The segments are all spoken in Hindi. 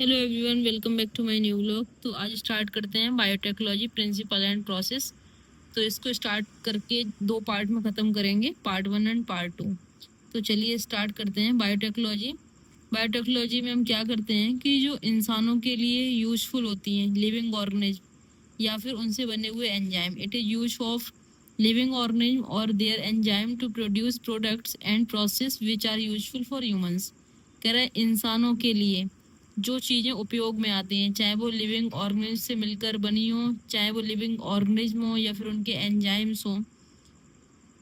Hello everyone, welcome back to my new vlog. तो आज स्टार्ट करते हैं बायोटेक्नोलॉजी प्रिंसिपल एंड प्रोसेस। तो इसको स्टार्ट करके दो पार्ट में ख़त्म करेंगे, पार्ट 1 एंड पार्ट 2। तो चलिए स्टार्ट करते हैं बायोटेक्नोलॉजी। बायोटेक्नोलॉजी में हम क्या करते हैं कि जो इंसानों के लिए यूजफुल होती हैं लिविंग ऑर्गेनिज्म या फिर उनसे बने हुए enzyme, it is use of living organism और their enzyme to produce products and process which are useful for humans. कह रहा है इंसानों के लिए जो चीज़ें उपयोग में आती हैं, चाहे वो लिविंग ऑर्गेनिज्म से मिलकर बनी हो, चाहे वो लिविंग ऑर्गेनिज्म हो या फिर उनके एंजाइम्स हो,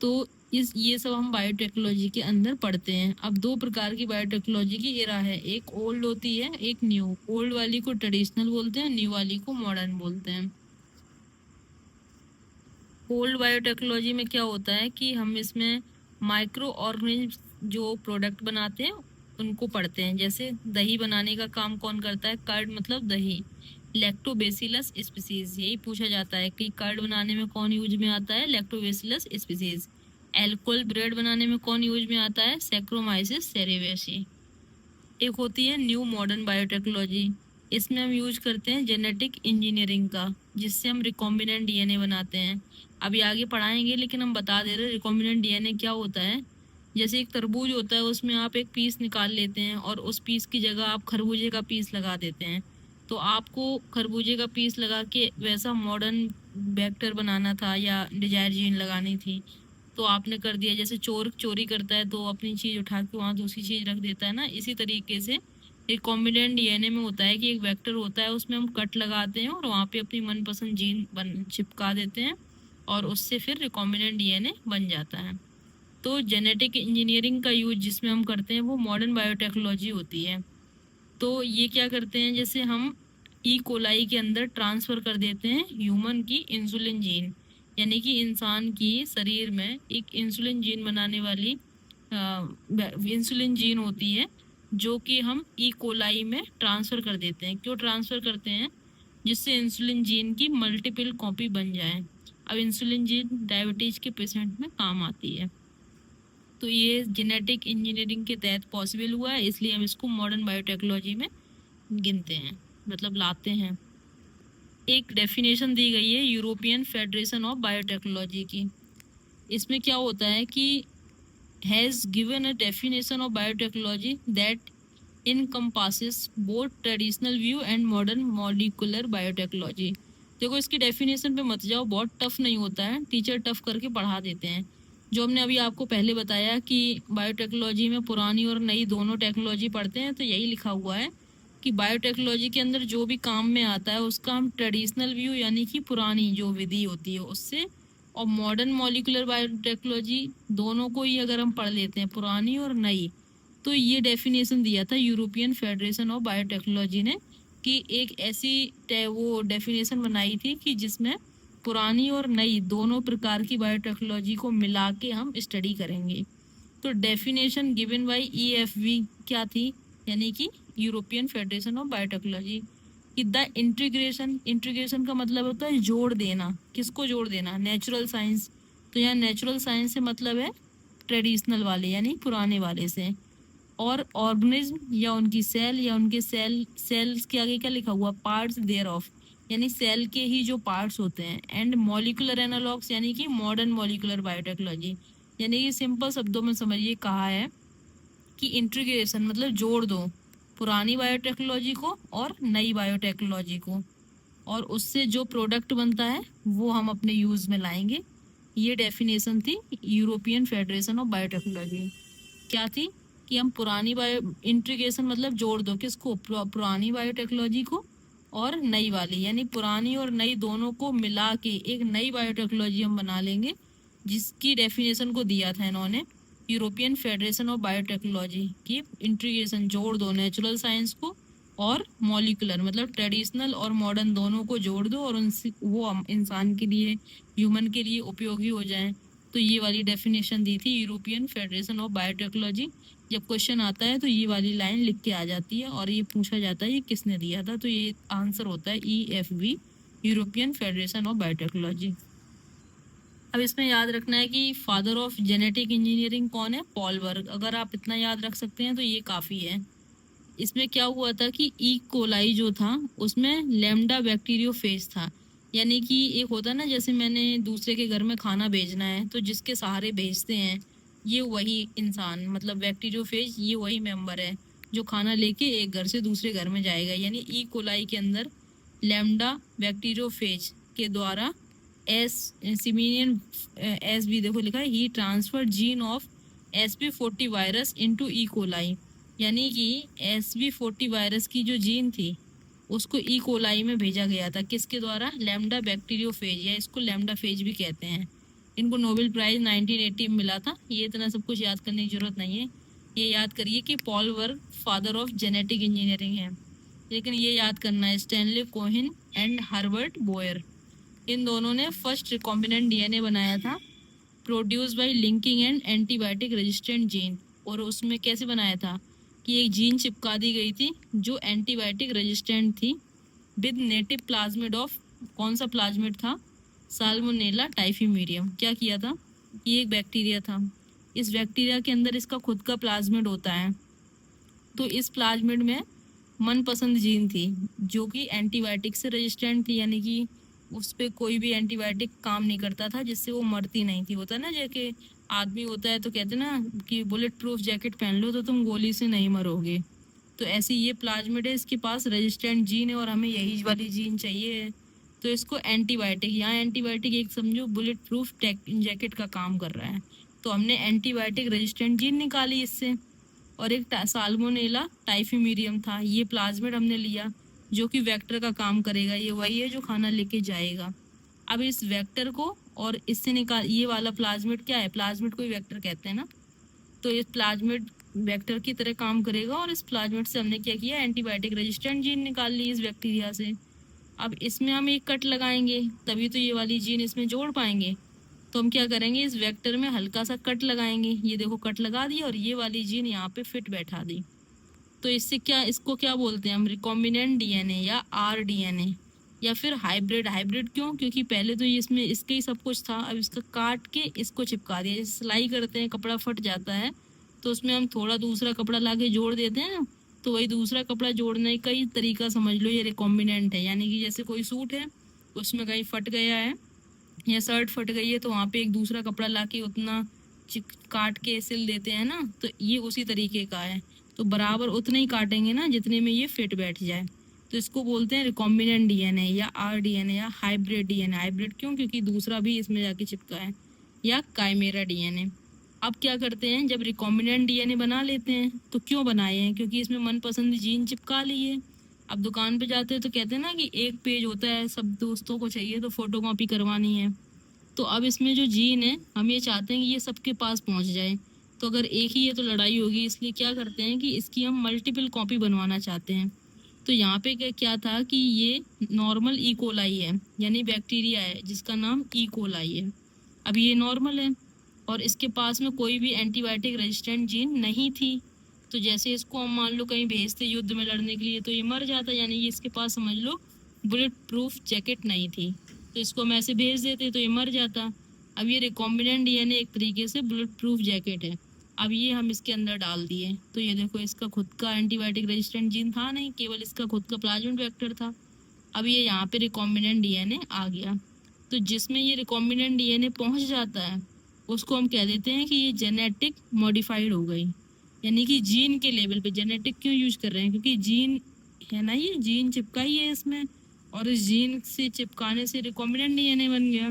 तो इस ये सब हम बायोटेक्नोलॉजी के अंदर पढ़ते हैं। अब दो प्रकार की बायोटेक्नोलॉजी की एरा है, एक ओल्ड होती है, एक न्यू। ओल्ड वाली को ट्रेडिशनल बोलते हैं, न्यू वाली को मॉडर्न बोलते हैं। ओल्ड बायोटेक्नोलॉजी में क्या होता है कि हम इसमें माइक्रो ऑर्गेनिज्म जो प्रोडक्ट बनाते हैं उनको पढ़ते हैं। जैसे दही बनाने का काम कौन करता है? कर्ड मतलब दही। लैक्टोबैसिलस स्पीसीज, यही पूछा जाता है कि कर्ड बनाने में कौन यूज में आता है? Lactobacillus species. एल्कोहल ब्रेड बनाने में कौन यूज में आता है? सैक्रोमाइसिस सेरेवेसी। एक होती है न्यू मॉडर्न बायोटेक्नोलॉजी, इसमें हम यूज करते हैं जेनेटिक इंजीनियरिंग का, जिससे हम रिकॉम्बिनेंट डीएनए बनाते हैं। अभी आगे पढ़ाएंगे लेकिन हम बता दे रहे हैं रिकॉम्बिनेंट डीएनए क्या होता है। जैसे एक तरबूज होता है, उसमें आप एक पीस निकाल लेते हैं और उस पीस की जगह आप खरबूजे का पीस लगा देते हैं। तो आपको खरबूजे का पीस लगा के वैसा मॉडर्न वेक्टर बनाना था या डिजायर जीन लगानी थी, तो आपने कर दिया। जैसे चोर चोरी करता है तो अपनी चीज उठा के वहां दूसरी चीज रख देता है ना, इसी तरीके से रिकॉम्बिनेंट डीएनए में होता है कि एक वेक्टर होता है, उसमें हम कट लगाते हैं और वहां पे अपनी मनपसंद जीन बन चिपका देते हैं और उससे फिर रिकॉम्बिनेंट डीएनए बन जाता है। तो जेनेटिक इंजीनियरिंग का यूज जिसमें हम करते हैं वो मॉडर्न बायोटेक्नोलॉजी होती है। तो ये क्या करते हैं, जैसे हम ई कोलाई के अंदर ट्रांसफर कर देते हैं ह्यूमन की इंसुलिन जीन, यानी कि इंसान की शरीर में एक इंसुलिन जीन बनाने वाली इंसुलिन जीन होती है, जो कि हम ई कोलाई में ट्रांसफर कर देते हैं। क्यों ट्रांसफर करते हैं? जिससे इंसुलिन जीन की मल्टीपल कॉपी बन जाए। अब इंसुलिन जीन डायबिटीज के पेशेंट में काम आती है। तो ये जेनेटिक इंजीनियरिंग के तहत पॉसिबल हुआ है, इसलिए हम इसको मॉडर्न बायोटेक्नोलॉजी में गिनते हैं, मतलब लाते हैं। एक डेफिनेशन दी गई है यूरोपियन फेडरेशन ऑफ बायोटेक्नोलॉजी की। इसमें क्या होता है कि has given a definition of biotechnology that encompasses both traditional view and modern molecular biotechnology. देखो, इसकी डेफिनेशन पे मत जाओ, बहुत टफ नहीं होता है, टीचर टफ करके पढ़ा देते हैं। जो हमने अभी आपको पहले बताया कि बायोटेक्नोलॉजी में पुरानी और नई दोनों टेक्नोलॉजी पढ़ते हैं, तो यही लिखा हुआ है कि बायोटेक्नोलॉजी के अंदर जो भी काम में आता है उसका हम ट्रेडिशनल व्यू यानी कि पुरानी जो विधि होती है उससे, और मॉडर्न मॉलिकुलर बायोटेक्नोलॉजी दोनों को ही अगर हम पढ़ लेते हैं, पुरानी और नई। तो ये डेफिनेशन दिया था यूरोपियन फेडरेशन ऑफ बायोटेक्नोलॉजी ने कि एक ऐसी वो डेफिनेशन बनाई थी कि जिसमें पुरानी और नई दोनों प्रकार की बायोटेक्नोलॉजी को मिला के हम स्टडी करेंगे। तो डेफिनेशन गिवन बाय ईएफवी क्या थी, यानी कि यूरोपियन फेडरेशन ऑफ बायोटेक्नोलॉजी, कि द इंटीग्रेशन, इंटीग्रेशन का मतलब होता है जोड़ देना। किसको जोड़ देना? Natural science. तो यहाँ नेचुरल साइंस से मतलब है ट्रेडिशनल वाले यानी पुराने वाले से, और ऑर्गेनिज्म या उनकी सेल या उनके सेल्स के आगे क्या लिखा हुआ? पार्ट्स देयर ऑफ, यानी सेल के ही जो पार्ट्स होते हैं। एंड मॉलिकुलर एनालॉग्स यानी कि मॉडर्न मॉलिकुलर बायोटेक्नोलॉजी। यानी कि सिंपल शब्दों में समझिए, कहा है कि इंटीग्रेशन मतलब जोड़ दो पुरानी बायोटेक्नोलॉजी को और नई बायोटेक्नोलॉजी को, और उससे जो प्रोडक्ट बनता है वो हम अपने यूज में लाएंगे। ये डेफिनेशन थी यूरोपियन फेडरेशन ऑफ बायोटेक्नोलॉजी। क्या थी? कि हम पुरानी बायो इंटीग्रेशन मतलब जोड़ दो किसको? पुरानी बायोटेक्नोलॉजी को और नई वाली, यानी पुरानी और नई दोनों को मिला के एक नई बायोटेक्नोलॉजी हम बना लेंगे, जिसकी डेफिनेशन को दिया था इन्होंने यूरोपियन फेडरेशन ऑफ बायोटेक्नोलॉजी की इंटीग्रेशन, जोड़ दो नेचुरल साइंस को और मॉलिकुलर मतलब ट्रेडिशनल और मॉडर्न दोनों को जोड़ दो और उनसे वो इंसान के लिए, ह्यूमन के लिए उपयोगी हो जाए। तो ये वाली डेफिनेशन दी थी यूरोपियन फेडरेशन ऑफ बायोटेक्नोलॉजी। जब क्वेश्चन आता है तो ये वाली लाइन लिख के आ जाती है और ये पूछा जाता है ये किसने दिया था, तो ये आंसर होता है EFB, European federation of biotechnology. अब इसमें याद रखना है कि फादर ऑफ जेनेटिक इंजीनियरिंग कौन है? पॉल वर्ग। अगर आप इतना याद रख सकते हैं तो ये काफ़ी है। इसमें क्या हुआ था कि ई कोलाई जो था उसमें लैम्डा बैक्टीरियोफेज था। यानी कि एक होता है ना, जैसे मैंने दूसरे के घर में खाना भेजना है तो जिसके सहारे भेजते हैं, ये वही इंसान मतलब बैक्टीरियोफेज, ये वही मेंबर है जो खाना लेके एक घर से दूसरे घर में जाएगा। यानी ई कोलाई के अंदर लैम्डा बैक्टीरियोफेज के द्वारा एस सिमीनियन एस भी देखो लिखा है, he transfer gene of SP40 virus into E coli. यानी कि SV40 वायरस की जो जीन थी उसको ई कोलाई में भेजा गया था, किसके द्वारा? लैम्डा बैक्टीरियोफेज, या इसको लैम्डा फेज भी कहते हैं। इनको नोबेल प्राइज 1980 में मिला था। ये इतना सब कुछ याद करने की जरूरत नहीं है। ये याद करिए कि Paul Berg father of genetic engineering है, लेकिन ये याद करना है Stanley Cohen and Herbert Boyer, इन दोनों ने फर्स्ट रिकॉम्बिनेंट DNA बनाया था, produce by linking and antibiotic resistant gene. और उसमें कैसे बनाया था कि एक जीन चिपका दी गई थी जो एंटीबायोटिक रेजिस्टेंट थी विद नेटिव प्लाज्मिड ऑफ, कौन सा प्लाज्मिड था? साल्मोनेला टाइफीमीरियम। क्या किया था? ये एक बैक्टीरिया था, इस बैक्टीरिया के अंदर इसका खुद का प्लाज्मिड होता है, तो इस प्लाज्मिड में मनपसंद जीन थी जो कि एंटीबायोटिक से रेजिस्टेंट थी, यानी कि उस पर कोई भी एंटीबायोटिक काम नहीं करता था, जिससे वो मरती नहीं थी। होता है ना, जैसे आदमी होता है तो कहते हैं ना कि बुलेट प्रूफ जैकेट पहन लो तो तुम गोली से नहीं मरोगे, तो ऐसे ये प्लाज्मिड है, इसके पास रेजिस्टेंट जीन है और हमें यही वाली जीन चाहिए है, तो इसको एंटीबायोटिक, यहाँ एंटीबायोटिक एक समझो बुलेट प्रूफ जैकेट का काम कर रहा है, तो हमने एंटीबायोटिक रेजिस्टेंट जीन निकाली इससे। और एक साल्मोनेला टाइफीमीरियम था, ये प्लाज्मिड हमने लिया जो कि वेक्टर का काम करेगा, ये वही है जो खाना लेके जाएगा। अब इस वेक्टर को और इससे निकाल, ये वाला प्लाज्मिड क्या है? प्लाज्मिड को ही वेक्टर कहते हैं ना, तो इस प्लाज्मिड वेक्टर की तरह काम करेगा और इस प्लाज्मिड से हमने क्या किया? एंटीबायोटिक रेजिस्टेंट जीन निकाल ली इस बैक्टीरिया से। अब इसमें हम एक कट लगाएंगे तभी तो ये वाली जीन इसमें जोड़ पाएंगे, तो हम क्या करेंगे? इस वेक्टर में हल्का सा कट लगाएंगे, ये देखो कट लगा दिया और ये वाली जीन यहाँ पे फिट बैठा दी। तो इससे क्या, इसको क्या बोलते हैं हम? रिकॉम्बिनेंट DNA या rDNA या फिर हाइब्रिड। हाइब्रिड क्यों? क्योंकि पहले तो ये इसमें इसके ही सब कुछ था, अब इसका काट के इसको चिपका दिया। जैसे सिलाई करते हैं, कपड़ा फट जाता है तो उसमें हम थोड़ा दूसरा कपड़ा ला के जोड़ देते हैं, तो वही दूसरा कपड़ा जोड़ने का ही तरीका समझ लो, ये रिकॉम्बिनेंट है। यानी कि जैसे कोई सूट है उसमें कहीं फट गया है या शर्ट फट गई है तो वहाँ पे एक दूसरा कपड़ा ला के उतना काट के सिल देते हैं ना, तो ये उसी तरीके का है। तो बराबर उतना ही काटेंगे ना जितने में ये फिट बैठ जाए, तो इसको बोलते हैं रिकॉम्बिनेंट DNA या rDNA या हाइब्रिड DNA। हाइब्रिड क्यों? क्योंकि दूसरा भी इसमें जाके चिपका है। या काइमेरा DNA। अब क्या करते हैं, जब रिकॉम्बिनेंट DNA बना लेते हैं, तो क्यों बनाए हैं? क्योंकि इसमें मनपसंद जीन चिपका ली है। अब दुकान पे जाते हैं तो कहते हैं ना कि एक पेज होता है, सब दोस्तों को चाहिए तो फोटो कॉपी करवानी है, तो अब इसमें जो जीन है हम ये चाहते हैं कि ये सबके पास पहुंच जाए, तो अगर एक ही है तो लड़ाई होगी, इसलिए क्या करते हैं कि इसकी हम मल्टीपल कॉपी बनवाना चाहते हैं। तो यहाँ पे क्या था कि ये नॉर्मल ई कोलाई है, यानी बैक्टीरिया है जिसका नाम ई कोलाई है। अब ये नॉर्मल है और इसके पास में कोई भी एंटीबायोटिक रेजिस्टेंट जीन नहीं थी, तो जैसे इसको हम मान लो कहीं भेजते युद्ध में लड़ने के लिए तो ये मर जाता, यानी ये इसके पास समझ लो बुलेट प्रूफ जैकेट नहीं थी, तो इसको हम ऐसे भेज देते तो ये मर जाता। अब ये रिकॉम्बिनेंट DNA एक तरीके से बुलेट प्रूफ जैकेट है। अब ये हम इसके अंदर डाल दिए तो ये देखो इसका खुद का एंटीबायोटिक रेजिस्टेंट जीन था नहीं, केवल इसका खुद का प्लाज्मिड वेक्टर था। अब ये यहाँ पे रिकॉम्बिनेंट DNA आ गया, तो जिसमें ये रिकॉम्बिनेंट DNA पहुंच जाता है उसको हम कह देते हैं कि ये जेनेटिक मॉडिफाइड हो गई। यानी कि जीन के लेवल पे जेनेटिक क्यों यूज कर रहे हैं? क्योंकि जीन है ना, ये जीन चिपका ही है इसमें, और इस जीन से चिपकाने से रिकॉम्बिनेंट DNA बन गया।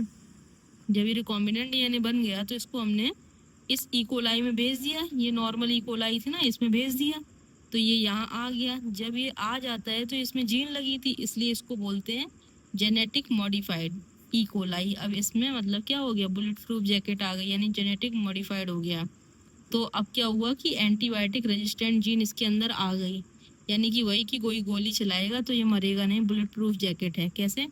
जब ये रिकॉम्बिनेंट DNA बन गया तो इसको हमने इस ई कोलाई में भेज दिया, ये नॉर्मल ई कोलाई थी ना, इसमें भेज दिया तो ये यहाँ आ गया। जब ये आ जाता है तो इसमें जीन लगी थी, इसलिए इसको बोलते हैं जेनेटिक मॉडिफाइड ई कोलाई। अब इसमें मतलब क्या हो गया? बुलेट प्रूफ जैकेट आ गई, यानी जेनेटिक मॉडिफाइड हो गया। तो अब क्या हुआ कि एंटीबायोटिक रेजिस्टेंट जीन इसके अंदर आ गई, यानी कि वही कि कोई गोली चलाएगा तो ये मरेगा नहीं, बुलेट प्रूफ जैकेट है। कैसे?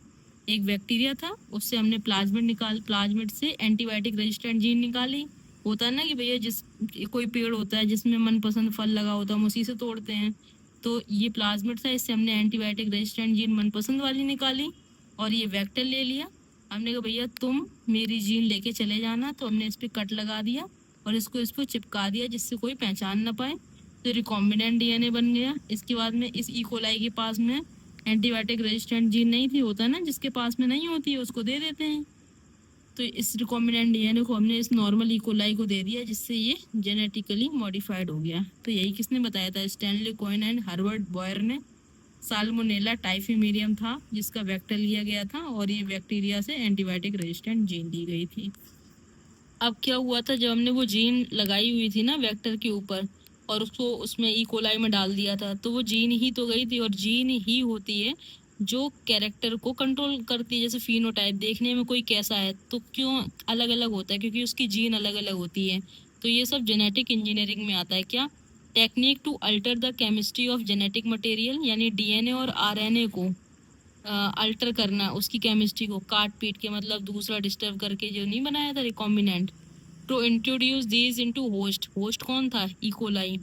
एक बैक्टीरिया था, उससे हमने प्लाज्मिड से एंटीबायोटिक रेजिस्टेंट जीन निकाली। होता है ना कि भैया जिस कोई पेड़ होता है जिसमें मनपसंद फल लगा होता है हम उसी से तोड़ते हैं, तो ये प्लाज्मिड था, इससे हमने एंटीबायोटिक रेजिस्टेंट जीन मनपसंद वाली निकाली और ये वेक्टर ले लिया। हमने कहा भैया तुम मेरी जीन लेके चले जाना, तो हमने इस पर कट लगा दिया और इसको इस पर चिपका दिया जिससे कोई पहचान ना पाए। तो रिकॉम्बिनेंट डीएनए बन गया। इसके बाद में इस इकोलाई के पास में एंटीबायोटिक रेजिस्टेंट जीन नहीं थी, होता है ना जिसके पास में नहीं होती है उसको दे देते हैं। तो इस रिकॉम्बिनेंट डीएनए को हमने इस नॉर्मल इकोलाई को दे दिया, जिससे ये जेनेटिकली मॉडिफाइड हो गया। तो यही किसने बताया था? Stanley Cohen and Herbert Boyer ने। साल्मोनेला टाइफीमीरियम था जिसका वेक्टर लिया गया था, और ये बैक्टीरिया से एंटीबायोटिक रेजिस्टेंट जीन दी गई थी। अब क्या हुआ था, जब हमने वो जीन लगाई हुई थी ना वेक्टर के ऊपर और उसको उसमें इकोलाई में डाल दिया था, तो वो जीन ही तो गई थी, और जीन ही होती है जो कैरेक्टर को कंट्रोल करती है। जैसे फिनोटाइप देखने में कोई कैसा है तो क्यों अलग अलग होता है, क्योंकि उसकी जीन अलग अलग होती है। तो ये सब जेनेटिक इंजीनियरिंग में आता है। क्या? Technique to alter the chemistry of genetic material, यानी डीएनए और आरएनए को अल्टर करना, उसकी केमिस्ट्री को काट पीट के, मतलब दूसरा डिस्टर्ब करके जो नहीं बनाया था recombinant, to introduce these into host. Host कौन था? E coli.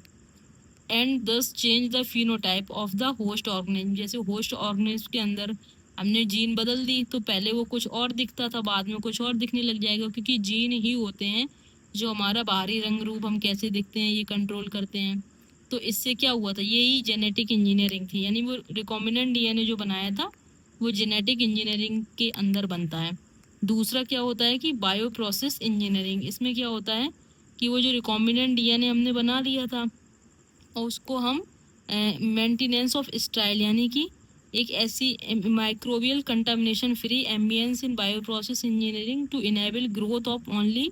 And this change the phenotype of the host organism. जैसे होस्ट ऑर्गेनिज्म के अंदर हमने जीन बदल दी, तो पहले वो कुछ और दिखता था, बाद में कुछ और दिखने लग जाएगा, क्योंकि जीन ही होते हैं जो हमारा बाहरी रंग रूप हम कैसे दिखते हैं ये कंट्रोल करते हैं। तो इससे क्या हुआ था? यही जेनेटिक इंजीनियरिंग थी, यानी वो रिकॉम्बिनेंट डीएनए जो बनाया था वो जेनेटिक इंजीनियरिंग के अंदर बनता है। दूसरा क्या होता है कि बायो प्रोसेस इंजीनियरिंग। इसमें क्या होता है कि वो जो रिकॉम्बिनेंट डीएनए हमने बना लिया था और उसको हम मेंटेनेंस ऑफ स्टाइल, यानी कि एक ऐसी microbial contamination free ambience in bioprocess engineering to enable growth of only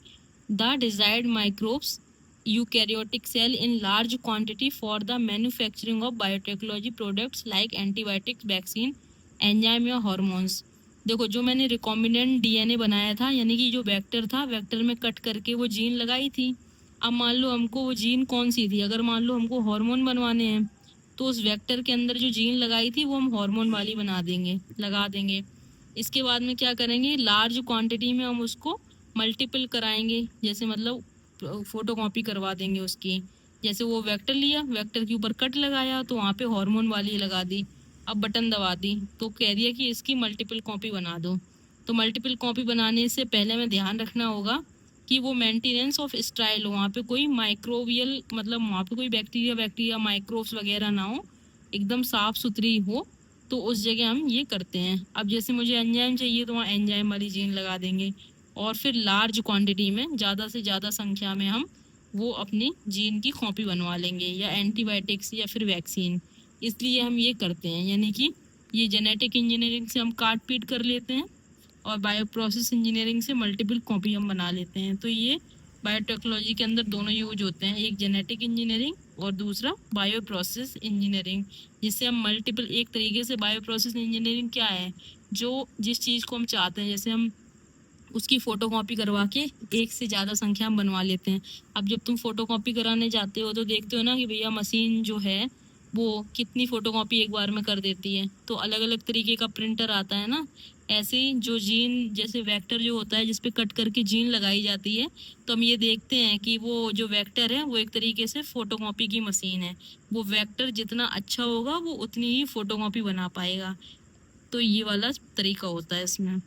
the desired microbes eukaryotic cell in large quantity for the manufacturing of biotechnology products like antibiotics, vaccine, enzyme या हार्मोन्स। देखो, जो मैंने रिकॉम्बिनेंट डीएनए बनाया था, यानी कि जो वेक्टर था, वेक्टर में कट करके वो जीन लगाई थी। अब मान लो हमको वो जीन कौन सी थी, अगर मान लो हमको हार्मोन बनवाने हैं, तो उस वेक्टर के अंदर जो जीन लगाई थी वो हम हार्मोन वाली बना देंगे, लगा देंगे। इसके बाद में क्या करेंगे, लार्ज क्वांटिटी में हम उसको मल्टीपल कराएंगे, जैसे मतलब फोटो कॉपी करवा देंगे उसकी। जैसे वो वेक्टर लिया, वेक्टर के ऊपर कट लगाया, तो वहाँ पे हार्मोन वाली लगा दी। अब बटन दबा दी तो कह दिया कि इसकी मल्टीपल कॉपी बना दो। तो मल्टीपल कॉपी बनाने से पहले हमें ध्यान रखना होगा कि वो मेंटेनेंस ऑफ स्टाइल हो, वहाँ पे कोई माइक्रोबियल, मतलब वहाँ पे कोई बैक्टीरिया माइक्रोब्स वगैरह ना हो, एकदम साफ सुथरी हो। तो उस जगह हम ये करते हैं। अब जैसे मुझे एंजाइम चाहिए तो वहाँ एंजाइम वाली जीन लगा देंगे, और फिर लार्ज क्वांटिटी में, ज़्यादा से ज़्यादा संख्या में हम वो अपनी जीन की कॉपी बनवा लेंगे, या एंटीबायोटिक्स या फिर वैक्सीन। इसलिए हम ये करते हैं, यानी कि ये जेनेटिक इंजीनियरिंग से हम काट पीट कर लेते हैं, और बायो प्रोसेस इंजीनियरिंग से मल्टीपल कॉपी हम बना लेते हैं। तो ये बायोटेक्नोलॉजी के अंदर दोनों यूज होते हैं, एक जेनेटिक इंजीनियरिंग और दूसरा बायो प्रोसेस इंजीनियरिंग, जिससे हम मल्टीपल, एक तरीके से बायो प्रोसेस इंजीनियरिंग क्या है, जो जिस चीज़ को हम चाहते हैं, जैसे हम उसकी फ़ोटो कॉपी करवा के एक से ज़्यादा संख्या में बनवा लेते हैं। अब जब तुम फ़ोटो कॉपी कराने जाते हो तो देखते हो ना कि भैया मशीन जो है वो कितनी फ़ोटो कॉपी एक बार में कर देती है, तो अलग अलग तरीके का प्रिंटर आता है ना। ऐसे ही जो जीन, जैसे वेक्टर जो होता है जिस पे कट करके जीन लगाई जाती है, तो हम ये देखते हैं कि वो जो वेक्टर है वो एक तरीके से फ़ोटो कॉपी की मशीन है। वो वेक्टर जितना अच्छा होगा वो उतनी ही फ़ोटो कॉपी बना पाएगा। तो ये वाला तरीका होता है इसमें।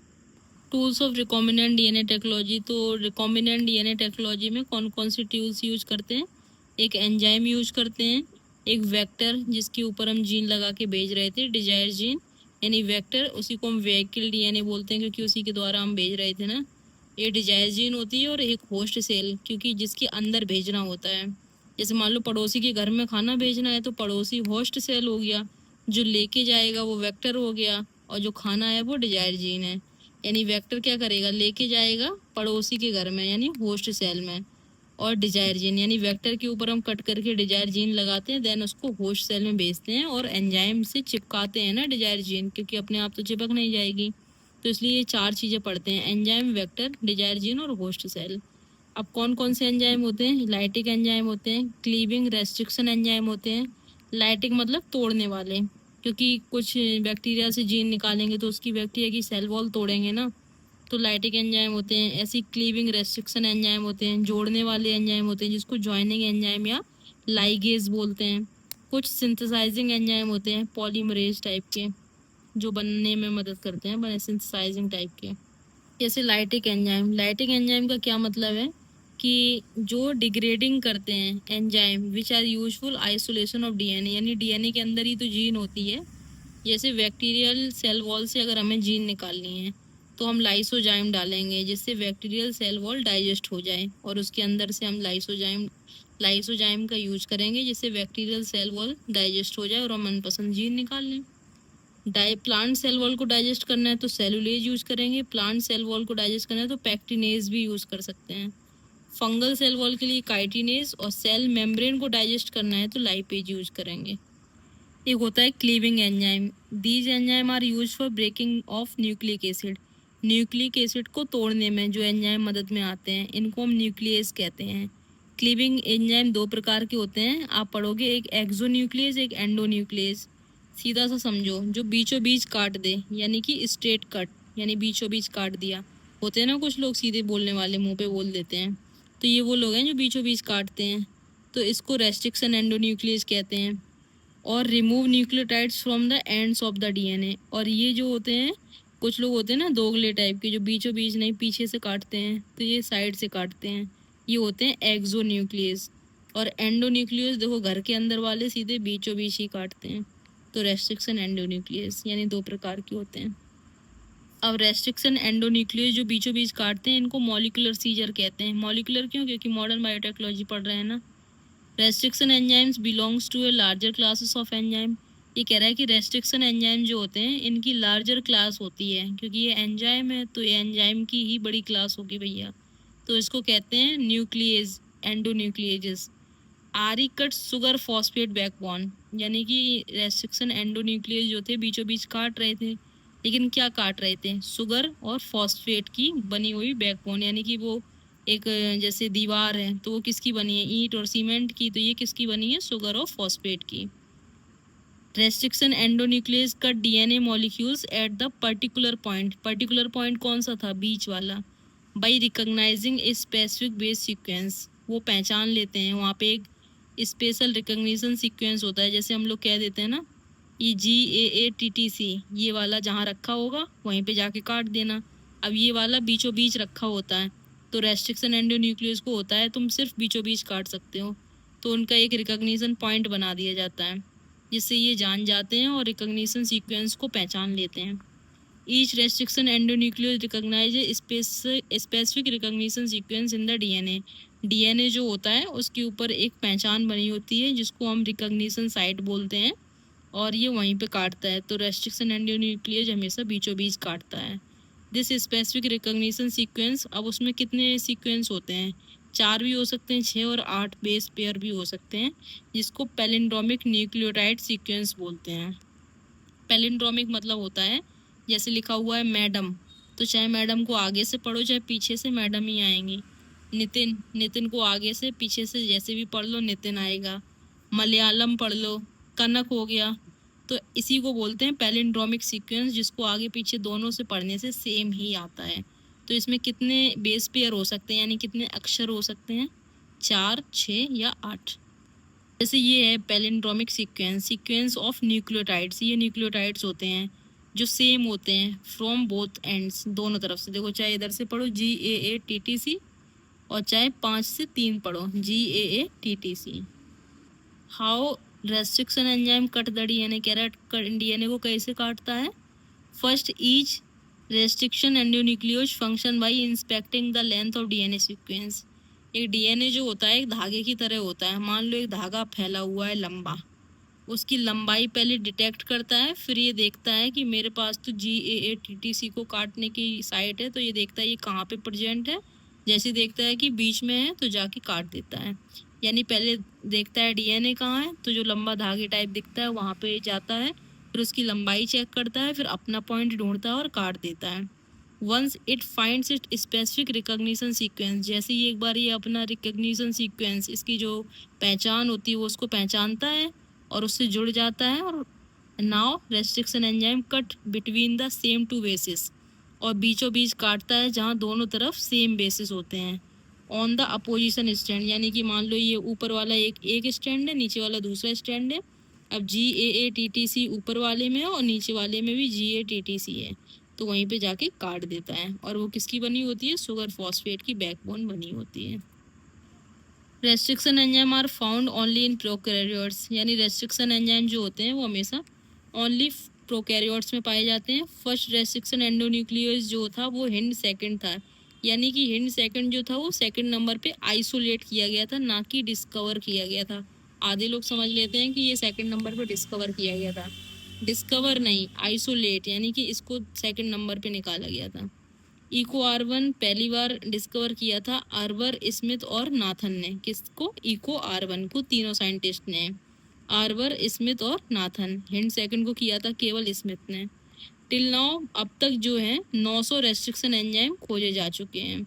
Tools of recombinant DNA technology. तो रिकॉम्बिनेंट डीएनए टेक्नोलॉजी में कौन कौन से टूल्स यूज करते हैं? एक एंजाइम यूज करते हैं, एक वेक्टर जिसके ऊपर हम जीन लगा के भेज रहे थे, डिजायर जीन, यानी वेक्टर, उसी को हम व्हीकल डीएनए बोलते हैं क्योंकि उसी के द्वारा हम भेज रहे थे ना। ये डिजायर जीन होती है, और एक होस्ट सेल, क्योंकि जिसके अंदर भेजना होता है। जैसे मान लो पड़ोसी के घर में खाना भेजना है तो पड़ोसी होस्ट सेल हो गया, जो लेके जाएगा वो वेक्टर हो गया, और जो खाना है वो डिजायर जीन है। यानी वेक्टर क्या करेगा, लेके जाएगा पड़ोसी के घर में यानी होस्ट सेल में, और डिजायर जीन, यानी वेक्टर के ऊपर हम कट करके डिजायर जीन लगाते हैं, देन उसको होस्ट सेल में भेजते हैं और एंजाइम से चिपकाते हैं ना डिजायर जीन, क्योंकि अपने आप तो चिपक नहीं जाएगी। तो इसलिए ये चार चीज़ें पढ़ते हैं, एंजाइम, वेक्टर, डिजायर जीन और होस्ट सेल। अब कौन कौन से एंजाइम होते हैं? लाइटिक एंजाइम होते हैं, क्लीविंग रेस्ट्रिक्शन एंजाइम होते हैं। लाइटिक मतलब तोड़ने वाले, क्योंकि कुछ बैक्टीरिया से जीन निकालेंगे तो उसकी बैक्टीरिया की सेल वॉल तोड़ेंगे ना, तो लाइटिक एंजाइम होते हैं। ऐसी क्लीविंग रेस्ट्रिक्शन एंजाइम होते हैं, जोड़ने वाले एंजाइम होते हैं जिसको जॉइनिंग एंजाइम या लाइगेज बोलते हैं। कुछ सिंथेसाइजिंग एंजाइम होते हैं, पॉलीमरेज टाइप के, जो बनने में मदद करते हैं, बने सिंथेसाइजिंग टाइप के। जैसे लाइटिक एंजाइम, लाइटिक एंजाइम का क्या मतलब है कि जो डिग्रेडिंग करते हैं enzyme which are useful isolation of DNA, यानी डीएनए के अंदर ही तो जीन होती है। जैसे बैक्टीरियल सेल वॉल से अगर हमें जीन निकालनी है तो हम लाइसोजाइम डालेंगे जिससे बैक्टीरियल सेल वॉल डाइजेस्ट हो जाए, और उसके अंदर से हम लाइसोजाइम का यूज करेंगे जिससे बैक्टीरियल सेल वॉल डाइजेस्ट हो जाए और हम मनपसंद जीन निकाल लें। प्लांट सेल वॉल को डाइजेस्ट करना है तो सेलुलेज यूज करेंगे, प्लांट सेल वॉल को डाइजेस्ट करना है तो पैक्टिनेज भी यूज कर सकते हैं। फंगल सेल वॉल के लिए काइटिनेज, और सेल मेम्ब्रेन को डाइजेस्ट करना है तो लाइपेज यूज करेंगे। एक होता है cleaving enzyme. These enzyme are use for breaking of nucleic acid. Nucleic acid को तोड़ने में जो एंजाइम मदद में आते हैं इनको हम न्यूक्लियस कहते हैं। क्लीविंग एंजाइम दो प्रकार के होते हैं, आप पढ़ोगे, एक एक्सोन्यूक्लियस, एक एंडोन्यूक्लियस। सीधा सा समझो, जो बीचों बीच काट दे, यानी कि स्ट्रेट कट, यानी बीचों बीच काट दिया। होते हैं ना कुछ लोग सीधे बोलने वाले, मुंह पे बोल देते हैं, तो ये वो लोग हैं जो बीचों बीच काटते हैं, तो इसको रेस्ट्रिक्शन एंडोन्यूक्लियस कहते हैं। और remove nucleotides from the ends of the DNA, और ये जो होते हैं, कुछ लोग होते हैं ना दोगले टाइप के जो बीचों बीच नहीं पीछे से काटते हैं, तो ये साइड से काटते हैं, ये होते हैं एक्सोन्यूक्लियस। और एंडोन्यूक्लियस देखो घर के अंदर वाले सीधे बीचों बीच ही काटते हैं, तो रेस्ट्रिक्शन एंडोन्यूक्लियस, यानी दो प्रकार के होते हैं। अब रेस्ट्रिक्शन एंडोन्यूक्लियस जो बीचों बीच काटते हैं इनको मॉलिक्यूलर सीजर कहते हैं। मॉलिक्यूलर क्यों? क्योंकि मॉडर्न बायोटेक्नोलॉजी पढ़ रहे हैं ना। Restriction enzymes belongs to a larger classes of enzyme. ये कह रहा है कि रेस्ट्रिक्शन एंजाइम जो होते हैं इनकी लार्जर क्लास होती है, क्योंकि ये एंजाइम है तो ये एंजाइम की ही बड़ी क्लास होगी भैया, तो इसको कहते हैं न्यूक्लियस, एंडोन्यूक्लियेजेस। आरी कट सुगर फॉस्फेट बैकबोन, यानी कि रेस्ट्रिक्शन एंडोन्यूक्लियस जो थे बीचों बीच काट रहे थे, लेकिन क्या काट रहे थे? शुगर और फॉस्फेट की बनी हुई बैकबोन, यानी कि वो एक जैसे दीवार है तो वो किसकी बनी है? ईंट और सीमेंट की, तो ये किसकी बनी है? शुगर और फॉस्फेट की। Restriction endonuclease cut DNA molecules at the particular point. Particular point कौन सा था? बीच वाला। By recognising a specific base sequence, वो पहचान लेते हैं, वहाँ पे एक स्पेशल रिकॉग्निशन सीक्वेंस होता है, जैसे हम लोग कह देते हैं ना ये GAATTC, ये वाला जहाँ रखा होगा वहीं पे जाके काट देना। अब ये वाला बीचों बीच रखा होता है, तो रेस्ट्रिक्शन एंडोन्यूक्लियस को होता है तुम सिर्फ बीचों बीच काट सकते हो, तो उनका एक रिकॉग्निशन पॉइंट बना दिया जाता है जिससे ये जान जाते हैं और रिकॉग्निशन सीक्वेंस को पहचान लेते हैं। Each restriction endonuclease recognise specific recognition sequence in the DNA. DNA जो होता है उसके ऊपर एक पहचान बनी होती है जिसको हम रिकॉग्निशन साइट बोलते हैं, और ये वहीं पे काटता है, तो रेस्ट्रिक्शन एंडोन्यूक्लियस हमेशा बीचों बीच काटता है। दिस स्पेसिफिक रिकॉग्निशन सीक्वेंस, अब उसमें कितने सीक्वेंस होते हैं? 4 भी हो सकते हैं, 6 और 8 बेस पेयर भी हो सकते हैं, जिसको पैलिंड्रोमिक न्यूक्लियोटाइड सीक्वेंस बोलते हैं। पैलिंड्रोमिक मतलब होता है जैसे लिखा हुआ है मैडम, तो चाहे मैडम को आगे से पढ़ो चाहे पीछे से, मैडम ही आएंगी। नितिन, नितिन को आगे से पीछे से जैसे भी पढ़ लो नितिन आएगा। मलयालम पढ़ लो, कनक हो गया, तो इसी को बोलते हैं पैलिंड्रोमिक सीक्वेंस, जिसको आगे पीछे दोनों से पढ़ने से सेम ही आता है। तो इसमें कितने बेस पेयर हो सकते हैं, यानी कितने अक्षर हो सकते हैं? 4, 6 या 8। जैसे ये है palindromic sequence, sequence of nucleotides. ये न्यूक्लियोटाइड्स होते हैं जो सेम होते हैं फ्रॉम बोथ एंड्स, दोनों तरफ से। देखो चाहे इधर से पढ़ो GAATTC और चाहे 5 से 3 पढ़ो GAATTC। How restriction enzyme cut the DNA, कह रहा है डीएनए को कैसे काटता है? First each restriction endonuclease function by inspecting the length of DNA sequence. एक डीएनए जो होता है एक धागे की तरह होता है, मान लो एक धागा फैला हुआ है लंबा, उसकी लंबाई पहले डिटेक्ट करता है, फिर ये देखता है कि मेरे पास तो GAATTC को काटने की साइट है, तो ये देखता है ये कहाँ पे प्रेजेंट है, जैसे देखता है कि बीच में है तो जाके काट देता है। यानी पहले देखता है डीएनए कहाँ है, तो जो लंबा धागे टाइप दिखता है वहाँ पे जाता है, फिर उसकी लंबाई चेक करता है, फिर अपना पॉइंट ढूंढता है और काट देता है। Once it finds it specific recognition sequence, जैसे ही एक बार ये अपना रिकॉग्निशन सीक्वेंस, इसकी जो पहचान होती है वो उसको पहचानता है और उससे जुड़ जाता है, और now restriction enzyme cut between the same two bases, और बीचों बीच काटता है जहाँ दोनों तरफ सेम बेसिस होते हैं। ऑन द अपोजिशन स्टैंड, यानी कि मान लो ये ऊपर वाला एक स्टैंड है, नीचे वाला दूसरा स्टैंड है। अब GAATTC ऊपर वाले में है और नीचे वाले में भी GATTC है, तो वहीं पे जाके काट देता है, और वो किसकी बनी होती है? शुगर फॉस्फेट की बैकबोन बनी होती है। Restriction enzyme are found only in prokaryotes, यानी रेस्ट्रिक्शन एंजाइम जो होते हैं वो हमेशा ओनली प्रोकैरियोट्स में पाए जाते हैं। फर्स्ट रेस्ट्रिक्शन एंडोन्यूक्लियोज जो था वो हिंड सेकंड था, यानी कि हिंड सेकंड जो था वो सेकंड नंबर पे आइसोलेट किया गया था, ना कि डिस्कवर किया गया था। आधे लोग समझ लेते हैं कि ये सेकंड नंबर पे डिस्कवर किया गया था, डिस्कवर नहीं, आइसोलेट, यानी कि इसको सेकंड नंबर पे निकाला गया था। इको R1 पहली बार डिस्कवर किया था आर्बर, स्मिथ और नाथन ने। किसको? इको R1 को, तीनों साइंटिस्ट ने, आर्बर, स्मिथ और नाथन। हिंड सेकंड को किया था केवल स्मिथ ने। टिल नाउ अब तक जो है 900 रेस्ट्रिक्शन एंजाइम खोजे जा चुके हैं।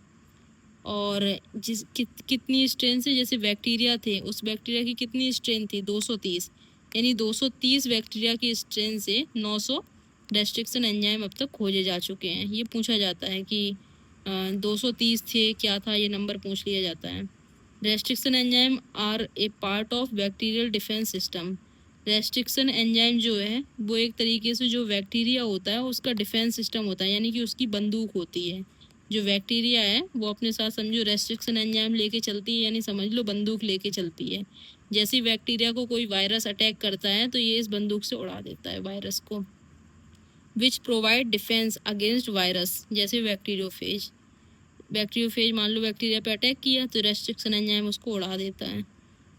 और कितनी स्ट्रेन से, जैसे बैक्टीरिया थे, उस बैक्टीरिया की कितनी स्ट्रेन थी? 230, यानी 230 बैक्टीरिया की स्ट्रेन से 900 रेस्ट्रिक्शन एंजाइम अब तक खोजे जा चुके हैं। ये पूछा जाता है कि 230 थे, क्या था ये नंबर, पूछ लिया जाता है। Restriction enzyme are a part of bacterial defence system. Restriction enzyme जो है वो एक तरीके से जो बैक्टीरिया होता है उसका डिफेंस सिस्टम होता है, यानी कि उसकी बंदूक होती है। जो बैक्टीरिया है वो अपने साथ समझो रेस्ट्रिक्शन एंजाइम लेके चलती है, यानी समझ लो बंदूक लेके चलती है। जैसे बैक्टीरिया को कोई वायरस अटैक करता है तो ये इस बंदूक से उड़ा देता है वायरस को। Which provide defence against virus, जैसे बैक्टीरियोफेज मान लो बैक्टीरिया पे अटैक किया तो रेस्ट्रिक्शन एंजाइम उसको उड़ा देता है।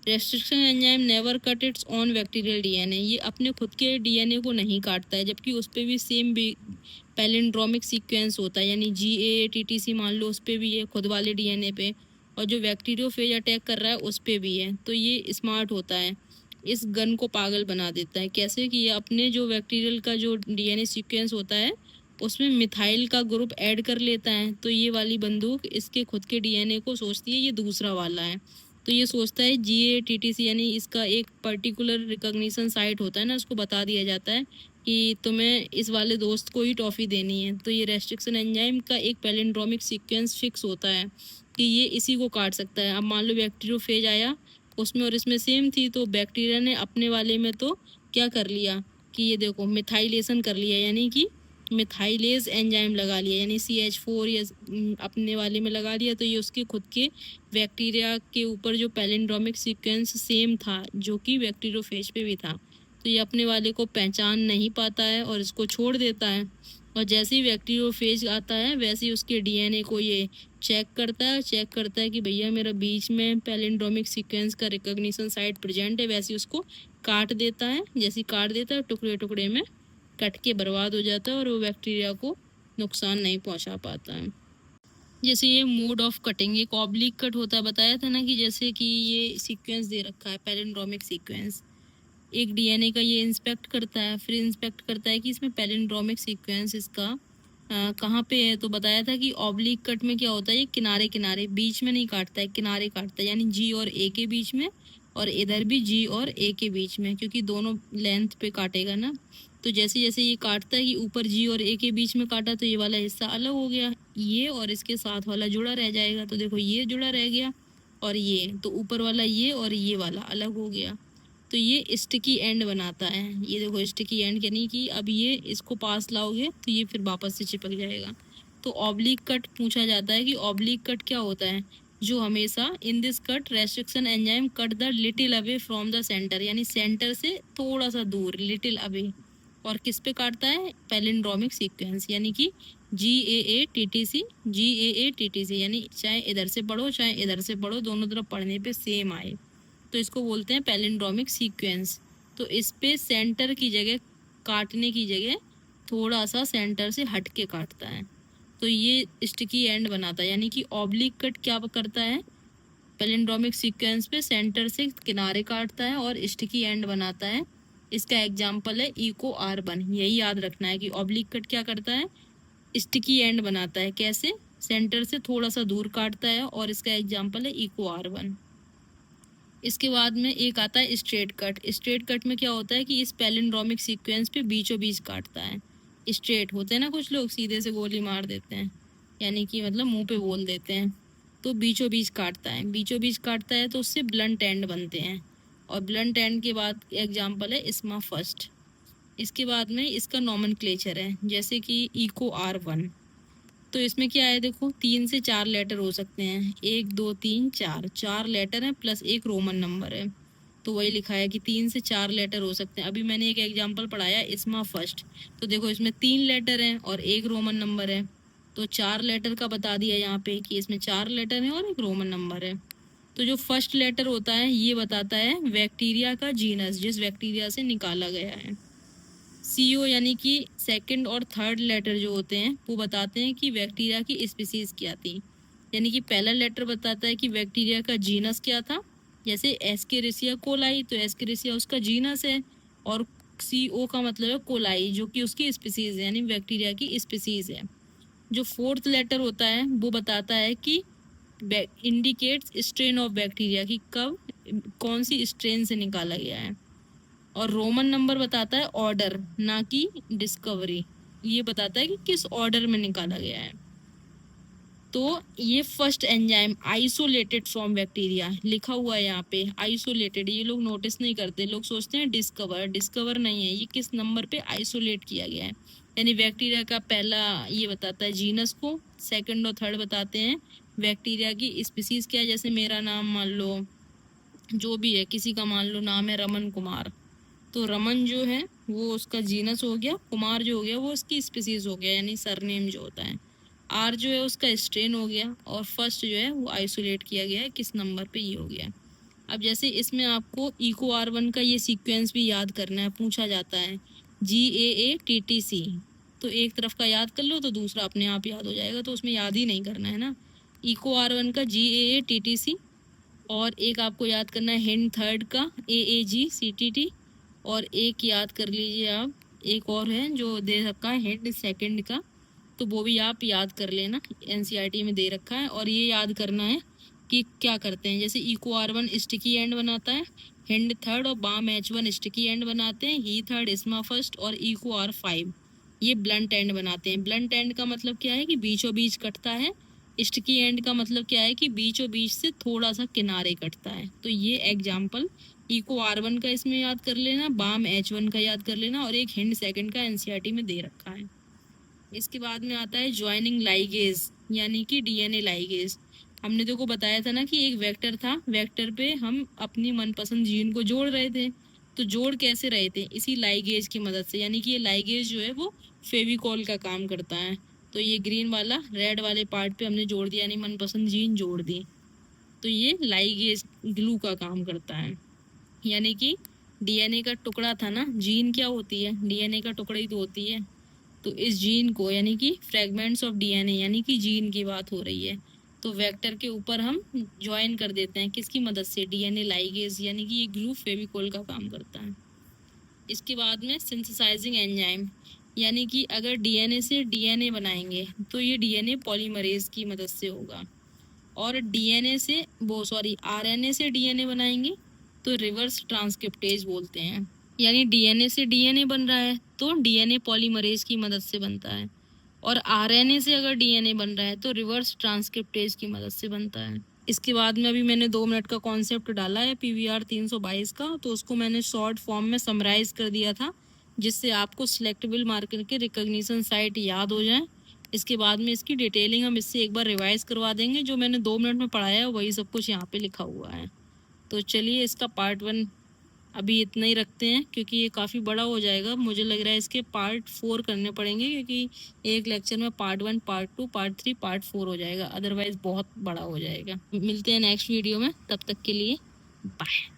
Restriction enzyme never cut it's on bacterial DNA, ये अपने खुद के डीएनए को नहीं काटता है, जबकि उस पर भी सेम पैलिंड्रोमिक सीक्वेंस होता है, यानी GAATTC मान लो उस पर भी है खुद वाले डीएनए पे, और जो बैक्टीरियोफेज अटैक कर रहा है उस पर भी है। तो ये स्मार्ट होता है, इस गन को पागल बना देता है। कैसे? कि ये अपने जो बैक्टीरियल का जो डीएनए सीक्वेंस होता है उसमें मिथाइल का ग्रुप ऐड कर लेता है, तो ये वाली बंदूक इसके खुद के डीएनए को सोचती है ये दूसरा वाला है, तो ये सोचता है GATTC, यानी इसका एक पर्टिकुलर रिकॉग्निशन साइट होता है ना, उसको बता दिया जाता है कि तुम्हें इस वाले दोस्त को ही टॉफ़ी देनी है। तो ये रेस्ट्रिक्शन एंजाइम का एक पैलिंड्रोमिक सीक्वेंस फिक्स होता है कि ये इसी को काट सकता है। अब मान लो बैक्टीरियोफेज आया उसमें और इसमें सेम थी, तो बैक्टीरिया ने अपने वाले में तो क्या कर लिया कि ये देखो मिथाइलेशन कर लिया, यानी कि मिथाइलेज एंजाइम लगा लिया, यानी CH4 या अपने वाले में लगा लिया। तो ये उसके खुद के बैक्टीरिया के ऊपर जो पैलिंड्रोमिक सीक्वेंस सेम था जो कि बैक्टीरियोफेज पे भी था, तो ये अपने वाले को पहचान नहीं पाता है और इसको छोड़ देता है। और जैसे ही बैक्टीरियोफेज आता है वैसे ही उसके डीएनए को ये चेक करता है कि भैया मेरा बीच में पैलिंड्रोमिक सीक्वेंस का रिकॉग्निशन साइट प्रेजेंट है, वैसे उसको काट देता है। जैसे काट देता है टुकड़े टुकड़े में कट के बर्बाद हो जाता है और वो बैक्टीरिया को नुकसान नहीं पहुंचा पाता है। जैसे ये मोड ऑफ कटिंग, एक ऑब्लिक कट होता है, बताया था ना कि जैसे कि ये सीक्वेंस दे रखा है पैलिंड्रोमिक सीक्वेंस, एक डीएनए का ये इंस्पेक्ट करता है, फिर इंस्पेक्ट करता है कि इसमें पैलिंड्रोमिक सीक्वेंस इसका कहाँ पे है। तो बताया था कि ऑब्लिक कट में क्या होता है, ये किनारे किनारे, बीच में नहीं काटता है, किनारे काटता है, यानी G और A के बीच में, और इधर भी G और A के बीच में, क्योंकि दोनों लेंथ पे काटेगा ना। तो जैसे जैसे ये काटता है कि ऊपर G और A के बीच में काटा तो ये वाला हिस्सा अलग हो गया, ये और इसके साथ वाला जुड़ा रह जाएगा। तो देखो ये जुड़ा रह गया और ये, तो ऊपर वाला ये और ये वाला अलग हो गया, तो ये स्टिकी एंड बनाता है। ये देखो स्टिकी एंड, यानी कि अब ये इसको पास लाओगे तो ये फिर वापस से चिपक जाएगा। तो ऑब्लिक कट पूछा जाता है कि ऑब्लिक कट क्या होता है, जो हमेशा in this cut restriction enzyme cut the little away from the centre, यानी सेंटर से थोड़ा सा दूर, लिटिल अवे। और किस पे काटता है? पैलिंड्रोमिक सीक्वेंस, यानी कि GAATTC, यानी चाहे इधर से पढ़ो चाहे इधर से पढ़ो, दोनों तरफ पढ़ने पे सेम आए, तो इसको बोलते हैं पैलिंड्रोमिक सीक्वेंस। तो इस पे सेंटर की जगह, काटने की जगह थोड़ा सा सेंटर से हट के काटता है, तो ये स्टिकी एंड बनाता है। यानी कि ऑब्लिक कट क्या करता है, पैलिंड्रोमिक सीक्वेंस पे सेंटर से किनारे काटता है और स्टिकी एंड बनाता है। इसका एग्जाम्पल है इको R1। यही याद रखना है कि ऑब्लिक कट क्या करता है, स्टिकी एंड बनाता है। कैसे? सेंटर से थोड़ा सा दूर काटता है, और इसका एग्जाम्पल है इको R1। इसके बाद में एक आता है स्ट्रेट कट। स्ट्रेट कट में क्या होता है कि इस पैलिंड्रोमिक सीक्वेंस पे बीचों बीच काटता है। स्ट्रेट होते हैं ना, कुछ लोग सीधे से गोली मार देते हैं, यानी कि मतलब मुंह पे बोल देते हैं, तो बीचों बीच काटता है। बीचों बीच काटता है तो उससे ब्लंट एंड बनते हैं, और ब्लंट एंड के बाद एग्जाम्पल है इस्मा फर्स्ट। इसके बाद में इसका नॉमेनक्लेचर है, जैसे कि इको R1। तो तो इसमें क्या है, देखो 3 से 4 लेटर हो सकते हैं, 1 2 3 4, 4 लेटर हैं प्लस एक रोमन नंबर है। तो वही लिखा है कि 3 से 4 लेटर हो सकते हैं। अभी मैंने एक एग्जांपल पढ़ाया इसमा फर्स्ट, तो देखो इसमें 3 लेटर हैं और एक रोमन नंबर है, तो 4 लेटर का बता दिया यहाँ पे कि इसमें 4 लेटर हैं और एक रोमन नंबर है। तो जो फर्स्ट लेटर होता है ये बताता है बैक्टीरिया का जीनस, जिस बैक्टीरिया से निकाला गया है। सीओ यानी कि सेकंड और थर्ड लेटर जो होते हैं वो बताते हैं कि बैक्टीरिया की स्पीसीज क्या थी। यानी कि पहला लेटर बताता है कि बैक्टीरिया का जीनस क्या था, जैसे एस्केरिसिया कोलाई, तो एस्केरिसिया उसका जीनस है, और सीओ का मतलब है कोलाई, जो कि उसकी स्पीसीज है, यानी बैक्टीरिया की स्पीसीज है। जो फोर्थ लेटर होता है वो बताता है कि इंडिकेट्स स्ट्रेन ऑफ बैक्टीरिया, कि कब कौन सी स्ट्रेन से निकाला गया है। और रोमन नंबर बताता है ऑर्डर, ना कि डिस्कवरी, ये बताता है कि किस ऑर्डर में निकाला गया है। तो ये first enzyme isolated from bacteria लिखा हुआ है यहाँ पे, आइसोलेटेड, ये लोग नोटिस नहीं करते, लोग सोचते हैं डिस्कवर, डिस्कवर नहीं है, ये किस नंबर पे आइसोलेट किया गया है। यानी बैक्टीरिया का पहला ये बताता है जीनस को, सेकंड और थर्ड बताते हैं बैक्टीरिया की स्पीसीज क्या है। जैसे मेरा नाम मान लो, जो भी है, किसी का मान लो नाम है रमन कुमार, तो रमन जो है वो उसका जीनस हो गया, कुमार जो हो गया वो उसकी स्पीसीज हो गया, यानी सरनेम जो होता है। आर जो है उसका स्ट्रेन हो गया, और फर्स्ट जो है वो आइसोलेट किया गया है, किस नंबर पे ये हो गया। अब जैसे इसमें आपको इको R1 का ये सीक्वेंस भी याद करना है, पूछा जाता है GAATTC, तो एक तरफ का याद कर लो तो दूसरा अपने आप याद हो जाएगा, तो उसमें याद ही नहीं करना है ना। इको R1 का GAATTC, और एक आपको याद करना है हिंड थर्ड का AAGCTT, और एक याद कर लीजिए आप, एक और है जो दे रखा है हिंड सेकंड का, तो वो भी आप याद कर लेना, NCERT में दे रखा है। और ये याद करना है कि क्या करते हैं, जैसे इको R1 स्टिकी एंड बनाता है, हिंड थर्ड और बाम H1 स्टिकी एंड बनाते हैं, ही थर्ड इस्मा फर्स्ट और इको R5 ये ब्लंट एंड बनाते हैं। ब्लंट एंड का मतलब क्या है कि बीचों बीच कटता है, स्टिकी एंड का मतलब क्या है कि बीचों बीच से थोड़ा सा किनारे कटता है। तो ये एग्जाम्पल इको R1 का इसमें याद कर लेना, बाम H1 का याद कर लेना, और एक हिंड सेकंड का NCERT में दे रखा है। इसके बाद में आता है ज्वाइनिंग लाइगेज, यानी कि DNA लाइगेज। हमने तो को बताया था ना कि एक वेक्टर था, वेक्टर पे हम अपनी मनपसंद जीन को जोड़ रहे थे, तो जोड़ कैसे रहे थे, इसी लाइगेज की मदद से। यानी कि ये लाइगेज जो है वो फेविकॉल का काम करता है। तो ये ग्रीन वाला रेड वाले पार्ट पे हमने जोड़ दिया, यानी मनपसंद जीन जोड़ दी, तो ये लाइगेज ग्लू का काम करता है। यानी कि DNA का टुकड़ा था ना, जीन क्या होती है, DNA का टुकड़ा ही तो होती है। तो इस जीन को, यानी कि फ्रेगमेंट्स ऑफ DNA, यानी कि जीन की बात हो रही है, तो वेक्टर के ऊपर हम ज्वाइन कर देते हैं, किसकी मदद से, DNA लाइगेज, यानी कि ये ग्लू फेविकोल का काम करता है। इसके बाद में सिंथेसाइजिंग एंजाइम, यानी कि अगर DNA से DNA बनाएंगे तो ये DNA पॉलीमरेज की मदद से होगा, और DNA से वो सॉरी RNA से DNA बनाएंगे तो रिवर्स ट्रांसक्रिप्टेज बोलते हैं। यानी DNA से DNA बन रहा है तो DNA पॉलीमरेज की मदद से बनता है, और RNA से अगर DNA बन रहा है तो रिवर्स ट्रांसक्रिप्टेज की मदद से बनता है। इसके बाद में अभी मैंने 2 मिनट का कॉन्सेप्ट डाला है PVR 322 का, तो उसको मैंने शॉर्ट फॉर्म में समराइज कर दिया था, जिससे आपको सिलेक्टेबल मार्कर के रिकॉग्निशन साइट याद हो जाए। इसके बाद में इसकी डिटेलिंग हम इससे एक बार रिवाइज करवा देंगे, जो मैंने 2 मिनट में पढ़ाया है वही सब कुछ यहाँ पे लिखा हुआ है। तो चलिए इसका पार्ट 1 अभी इतना ही रखते हैं, क्योंकि ये काफ़ी बड़ा हो जाएगा। मुझे लग रहा है इसके पार्ट 4 करने पड़ेंगे, क्योंकि एक लेक्चर में पार्ट 1 पार्ट 2 पार्ट 3 पार्ट 4 हो जाएगा, अदरवाइज बहुत बड़ा हो जाएगा। मिलते हैं नेक्स्ट वीडियो में, तब तक के लिए बाय।